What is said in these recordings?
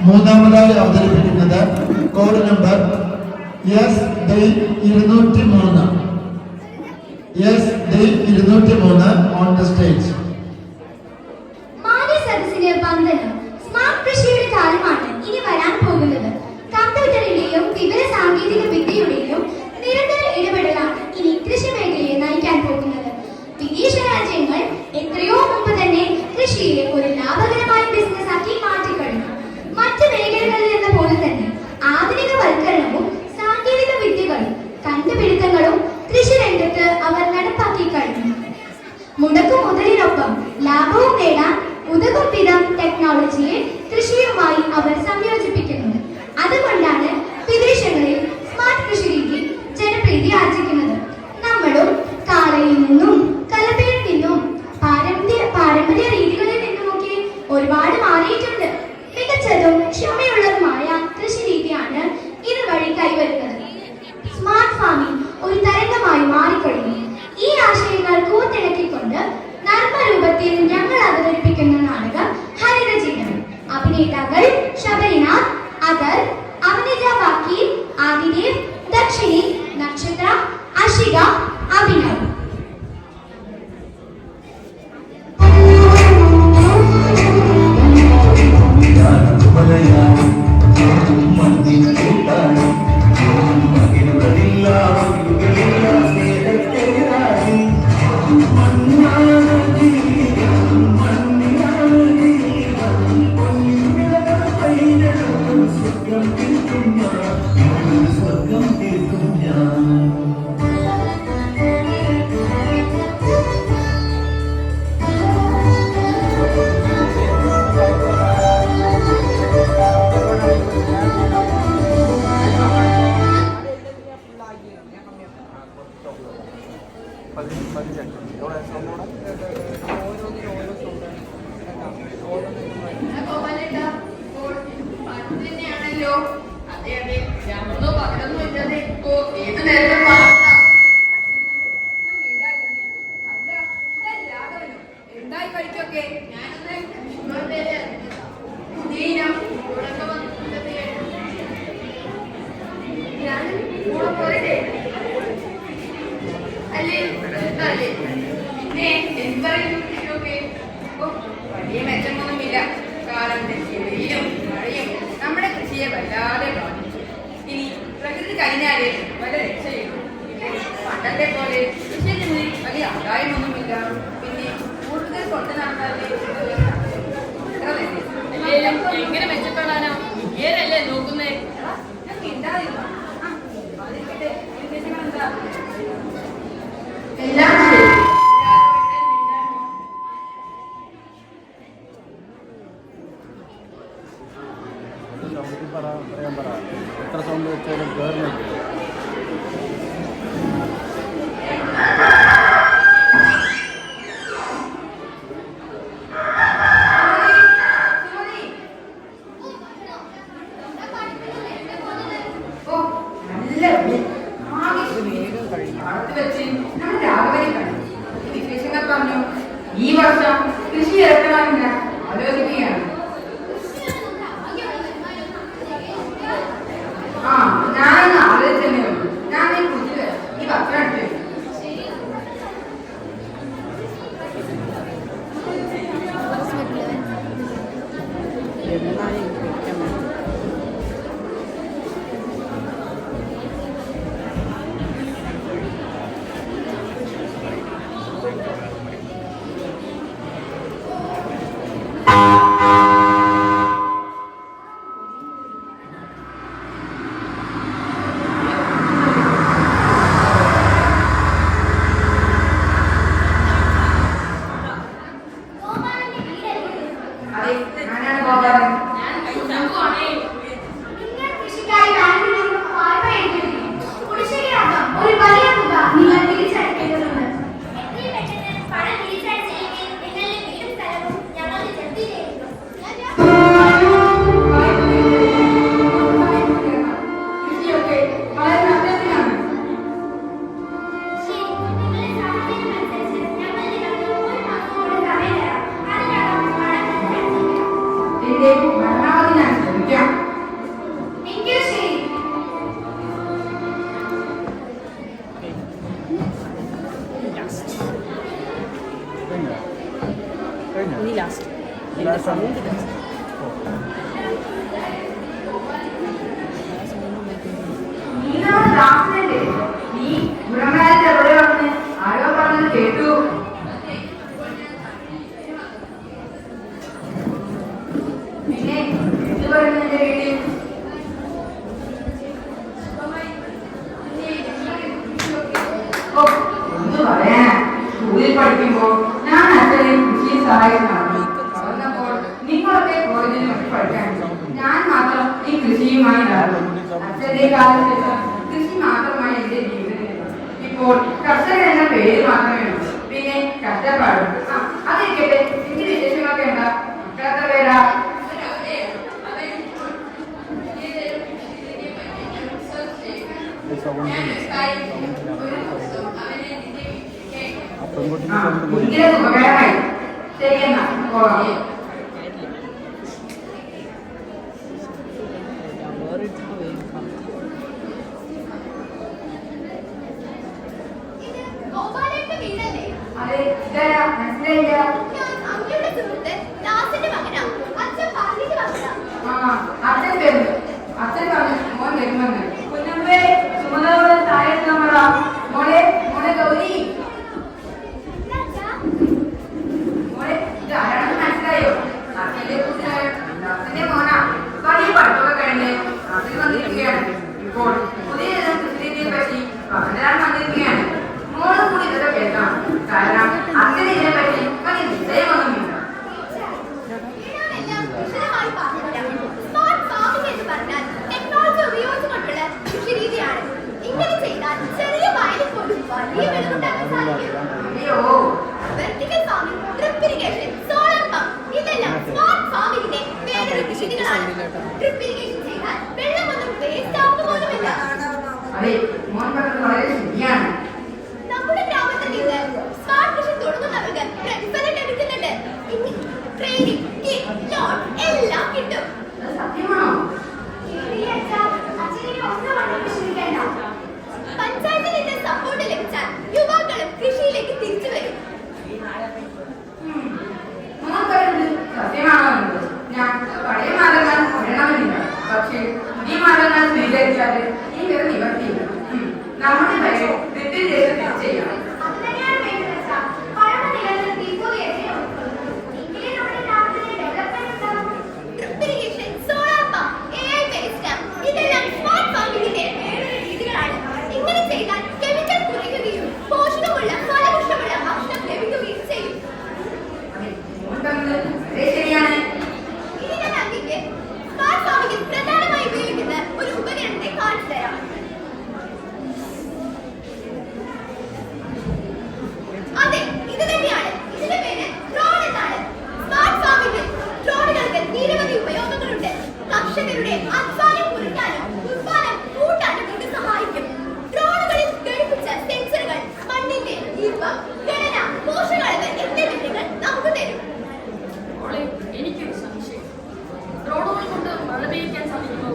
മൂന്നാമതായി അവതരിപ്പിക്കുന്നത് code number SD203. SD203 on the stage. മാന്യസദസ്സിന് വന്ദനം. സ്മാർട്ട് കൃഷിയുടെ കാലമാണ് ഇനി വരാൻ പോകുന്നത്. കമ്പ്യൂട്ടറിന്റെയും വിവര സാങ്കേതിക വിദ്യയുടെയും നിരന്തര ഇടപെടലാണ് ഇനി കൃഷി മേഖലയെ നയിക്കാൻ പോകുന്നത്. വിദേശ രാജ്യങ്ങൾ എത്രയോ മുമ്പ് തന്നെ കൃഷിയെ ഒരു ലാഭകരമായ ബിസിനസ് ആക്കി മാറ്റിക്കഴിഞ്ഞു. മറ്റ് മേഖലകളിൽ എന്ന പോലെ തന്നെ ആധുനികവൽക്കരണവും സാങ്കേതിക വിദ്യകളും കണ്ടുപിടുത്തങ്ങളും കൃഷി രംഗത്ത് അവർ നടപ്പാക്കി കഴിഞ്ഞു. മുടക്കുമുതലിനൊപ്പം ലാഭവും നേടാൻ ഉതകും വിധം ടെക്നോളജിയെ കൃഷിയുമായി അവർ സംയോജിപ്പിക്കുന്നുണ്ട്. അതുകൊണ്ടാണ് വിദേശങ്ങളിൽ സ്മാർട്ട് കൃഷി രീതി ജനപ്രീതി ആർജിക്കുന്നത്. നമ്മളും കാളയിൽ നിന്നും കലപ്പയിൽ നിന്നും പാരമ്പര്യ രീതികളിൽ നിന്നുമൊക്കെ ഒരുപാട് മാറിയിട്ടുണ്ട്. മികച്ചതും ക്ഷമയുള്ളതുമായ കൃഷി രീതിയാണ് ഇതുവഴി കൈവരുന്നത്. സ്മാർട്ട് ഫാമിംഗ് ഒരു തരംഗമായി മാറിക്കഴിഞ്ഞു. ഈ ആശയങ്ങൾ കൂട്ടിണക്കിക്കൊണ്ട് നർമ്മരൂപത്തിൽ ഞങ്ങൾ അവതരിപ്പിക്കുന്ന നാടകം ഹരിതജീവനം. അഭിനേതാക്കൾ ശബരിനാഥ്, അദർ, അവനിജ വക്കീൽ, ആദിദേവ്, ദക്ഷിണി, നക്ഷത്ര, അഷിക, അഭിനവ്. വലിയ മെച്ചമൊന്നുമില്ല. കാലം തെറ്റിയും മഴയും നമ്മുടെ കൃഷിയെ വല്ലാതെ ബാധിച്ചു. ഇനി പ്രകൃതി കഴിഞ്ഞാല് വല്ല രക്ഷയുള്ളൂ. പണ്ടത്തെ പോലെ കൃഷിക്ക് വലിയ ആദായമൊന്നുമില്ല. പിന്നെ കൂടുതൽ കൊണ്ട് നടത്താതെ എങ്ങനെ മെച്ചപ്പെടാനോ ഏതല്ലേ നോക്കുന്നേ? എന്താ എല്ലാം ശരി. എത്ര സൗണ്ട് വെച്ചാലും കേറുന്നില്ല. വിശേഷങ്ങൾ പറഞ്ഞു. ഈ വർഷം കൃഷി ഇറക്കണമെന്ന് ആലോചിക്കുകയാണ്. ഞാനൊന്ന് ആലോചിച്ചേ ഉള്ളൂ. ഞാൻ വരുന്നു എന്റെ വീട്ടിൽ? ഓ, ഒന്ന് പറയാനാ. സ്കൂളിൽ പഠിക്കുമ്പോ ഞാൻ അച്ഛനെ കൃഷി സഹായിക്കണം. വളർന്നപ്പോൾ നിങ്ങളൊക്കെ കോളേജിൽ മറ്റും പഠിക്കാൻ, ഞാൻ മാത്രം ഈ കൃഷിയുമായി നടന്നു. അച്ഛന്റെ കാലശേഷം കൃഷി മാത്രമായി എന്റെ ജീവിതം. ഇപ്പോൾ കർഷകൻ എന്ന പേര് മാത്രമേ ഉള്ളൂ. പിന്നെ കഷ്ടപ്പാടും. അതിരിക്കട്ടെ, എനിക്ക് വിശേഷങ്ങളൊക്കെ എന്താ? മക്കളെത്ര പേരാ? കുഞ്ഞിന് ഉപകാരമായി. ശരിയെന്നാ പോവാം. ഗോപാലന്റെ വീടല്ലേ? അതെ, ഇതാരാ? മനസ്സിലായില്ല. ഞാൻ അമ്മയുടെ സുഹൃത്ത് ദാസന്റെ മകനാ. അച്ഛൻ പറഞ്ഞിട്ട് വന്നതാ. അച്ഛൻ വരുന്നു. അച്ഛൻ പറഞ്ഞു മോൻ വരുമെന്ന്. കുഞ്ഞമ്മേ, ചുമതല താഴെ നമ്മള മോളെ മോളെ ഗൗരി മോളെ, ഇത് ആരാണെന്ന് മനസ്സിലായോ? അച്ഛന്റെ കുട്ടിയായ ദാസന്റെ മോനാ. വലിയ പഠിപ്പൊക്കെ കഴിഞ്ഞ് നാട്ടിൽ വന്നിരിക്കുകയാണ്. ഇപ്പോൾ പുതിയ കൃഷിരീതിയെ പറ്റി പറഞ്ഞുതരാൻ വന്നിരിക്കുകയാണ്. മോളും കൂടി ഇതൊക്കെ കേൾക്കണം. കാരണം അച്ഛന് ഇതിനെ പറ്റി വലിയ നിശ്ചയമൊന്നുമില്ല. ഞാനെല്ലാം വിശദമായി പറഞ്ഞുതരാം. സ്മാർട്ട് ഫാമിംഗ് എന്ന് പറഞ്ഞാൽ ടെക്നോളജി ഉപയോഗിച്ചുകൊണ്ടുള്ള കൃഷിരീതിയാണ്. ഇങ്ങനെ ചെയ്താൽ ചെറിയ വയലിൽ പോലും വലിയ വിളവുണ്ടാക്കാൻ സാധിക്കും. അയ്യോ, vertical farming, drip irrigation, solar pump ഇതെല്ലാം സ്മാർട്ട് ഫാമിംഗിന്റെ വേറൊരു രീതികളാണ്. ഡ്രിപ്പ് ഇറിഗേഷൻ ചെയ്താൽ വെള്ളമൊന്നും വേസ്റ്റ് ആവുക പോലുമില്ല. അതെ, മോൻ പറഞ്ഞത് വളരെ ശരിയാണ്. നമ്മുടെ ഗ്രാമത്തിൽ നിന്ന് സ്മാർട്ട് കൃഷി തുടങ്ങുന്നവർക്ക് പ്രതിഫലം ലഭിക്കുന്നുണ്ട്. ട്രെയിനിങ്, കിറ്റ്, ലോൺ എല്ലാം കിട്ടും. അത് സത്യമാണോ? പഞ്ചായത്തിൽ നിന്ന് സപ്പോർട്ട് ലഭിച്ചാൽ യുവാക്കളും കൃഷിയിലേക്ക് തിരിച്ചു വരും. മോൻ പറയുന്നത് സത്യമാണോ എന്നത് ഞാൻ പഴയ മാർഗങ്ങൾ വരണമെന്നില്ല. പക്ഷേ ഈ മാർഗങ്ങൾ സ്വീകരിച്ചാൽ ഈ പേര് നിവർത്തിയില്ല. നമ്മുടെ വരെ തെറ്റിൽ ചെയ്യണം. എനിക്കൊരു സംശയം. ഡ്രോണുകൾ കൊണ്ട് മഴ പെയ്യിക്കാൻ സാധിക്കുമോ?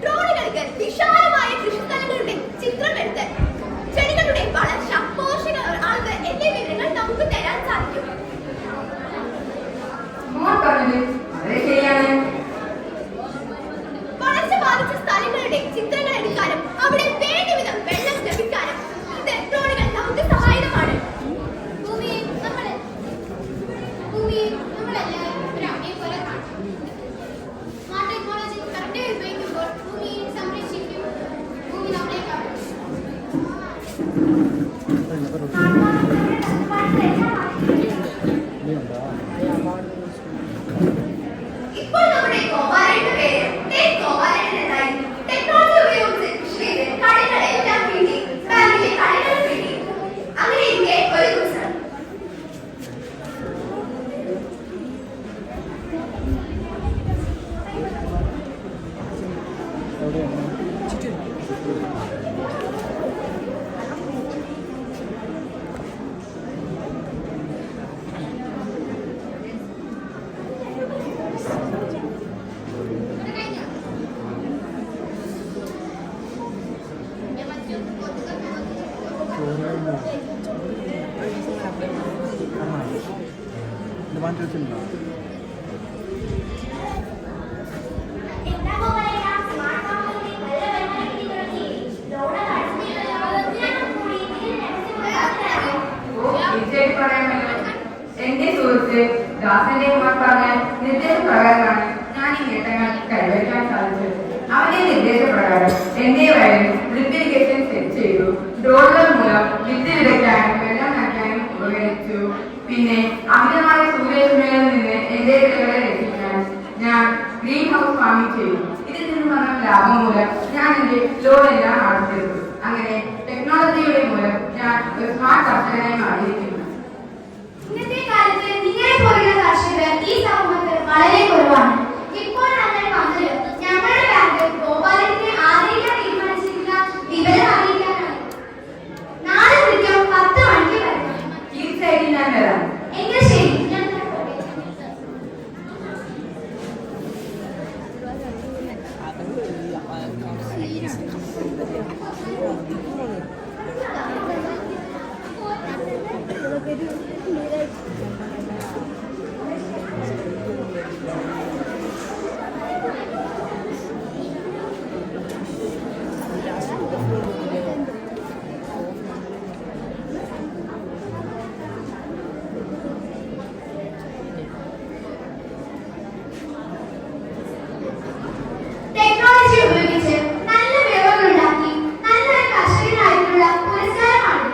ഡ്രോണുകൾക്ക് വിശാലമായ കൃഷിസ്ഥലങ്ങളുടെ ചിത്രമെടുത്ത് ചെടികളുടെ വളർച്ച, പോഷക അളവ് എന്നീ വിവരങ്ങൾ നമുക്ക് തരാൻ സാധിക്കും. മോൻ പറഞ്ഞത് വളരെ ശരിയാണ്. വളർച്ച ബാധിച്ച സ്ഥലങ്ങളുടെ ചിത്രങ്ങൾ എടുക്കാനും അവിടെ വേണ്ട വിധം വെള്ളം ലഭിക്കാനും ഇത് ഡ്രോണുകൾ നമുക്ക് സഹായകമാണ്. ഭൂമിയെ നമ്മളെല്ലാവരും ഒരു അമ്മയെ പോലെ കാണും. സ്മാർട്ട് ടെക്നോളജി കറക്റ്റായി ഉപയോഗിക്കുമ്പോൾ ഭൂമിയെ സംരക്ഷിക്കും. ഭൂമി നമ്മളെ കാണും. ഇപ്പോൾ നമ്മുടെ ഗോപാലയുടെ പേര് ഗോപാലൻ എന്നായി. ടെക്നോളജി ഉപയോഗിച്ച് കൃഷി ചെയ്ത് കടകളെല്ലാം കിട്ടി, ബാങ്കിലെ കടകൾ കിട്ടി. അങ്ങനെ ഇരിക്കെ ഒരു ദിവസം എന്താ ഗോപാലയ്യ, സ്മാർട്ട് ഫാമിംഗിന്റെ നല്ല ബന്ധം കിട്ടി തുടങ്ങി. ഡ്രോൺ കൂടി തീർച്ചയായിട്ടും പറയാമല്ലോ. എന്റെ സുഹൃത്ത് ദാസന്റെ മോൻ പറഞ്ഞ നിർദ്ദേശം പ്രകാരമാണ് ഞാൻ ഈ നേട്ടങ്ങൾ കൈവരിക്കാൻ സാധിച്ചത്. അവന്റെ നിർദ്ദേശപ്രകാരം എന്റെ വയലിൽ ഡ്രിപ്പ് ഇറിഗേഷൻ സെറ്റ് ചെയ്തു. ഡ്രോണുകൾ മൂലം വിത്ത് വിതയ്ക്കാനും വെള്ളം നനയ്ക്കാനും ഉപകരിച്ചു. പിന്നെ അമിതമായ സൂര്യരശ്മികളിൽ നിന്ന് എന്റെ വിളകളെ രക്ഷിക്കാൻ ഞാൻ ഗ്രീൻ ഹൗസ് ഫാമിംഗ് ചെയ്തു. ഇതിൽ നിന്ന് വന്ന ലാഭം മൂലം ഞാൻ എന്റെ ലോണെല്ലാം അടച്ചെടുത്തു. അങ്ങനെ ടെക്നോളജിയുടെ മൂലം ഞാൻ ഒരു സ്മാർട്ട് കർഷകനായി മാറിയിരിക്കുന്നു. ഇന്നത്തെ കാലത്ത് നിങ്ങളെ പോലുള്ള കർഷകർ ഈ സമൂഹത്തിൽ വളരെ കുറവാണ്. ഇപ്പോൾ ഞങ്ങൾ വന്നത് ഞങ്ങളുടെ ബാങ്ക് ഗോപാലനെ ആദരിക്കാൻ തീരുമാനിച്ചിരിക്കുന്ന വിവരം അറിയിക്കാനാണ്. നാളെ കൃത്യം 10 മണിക്ക് വരണം. തീർച്ചയായിട്ടും ഞാൻ വരാം. എങ്കിൽ ശരി, ഞാൻ പോകട്ടെ. ടെക്നോളജി ഉപയോഗിച്ച് നല്ല വിളവുകൾ ഉണ്ടാക്കി നല്ലൊരു കർഷകനായിട്ടുള്ള പുരസ്കാരമാണ്.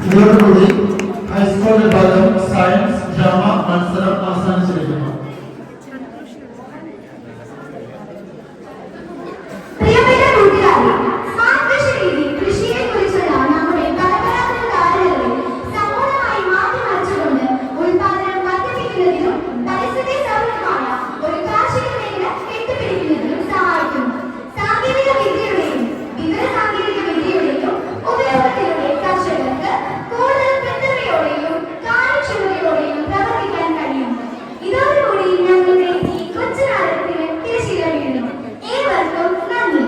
ഇതോടുകൂടി ഹൈസ്കൂൾ വിഭാഗം സയൻസ് ഡ്രാമ മത്സരം അവസാനിച്ചിരിക്കുന്നു. പ്രിയപ്പെട്ട കൂട്ടുകാരെ, സ്മാർട്ട് കൃഷി രീതി കൃഷിയെക്കുറിച്ചുള്ള നമ്മുടെ പരമ്പരാഗത ധാരണകളെ സമ്പൂർണ്ണമായി മാറ്റിമറിച്ചുകൊണ്ട് ഉൽപാദനം വർദ്ധിപ്പിക്കുന്നതിനും പരിസ്ഥിതി സൗഹൃദമായ ഒരു കാർഷിക മേഖല കെട്ടിപ്പിടിക്കുന്നതിനും സഹായിക്കുന്നു. സാങ്കേതിക വിദ്യയുടെയും വിവര സാങ്കേതിക വിദ്യയുടെയും ഉപയോഗത്തിലൂടെ കർഷകർക്ക് കൂടുതൽ കൃത്യതയോടെയും കാര്യക്ഷമതയോടെയും പ്രവർത്തിക്കാൻ കഴിയും. ഇതോടുകൂടി ഞങ്ങളുടെ ഈ കൊച്ചു നാടകത്തിന് തിരശ്ശീല വീഴുന്നു. ഏവർക്കും നന്ദി.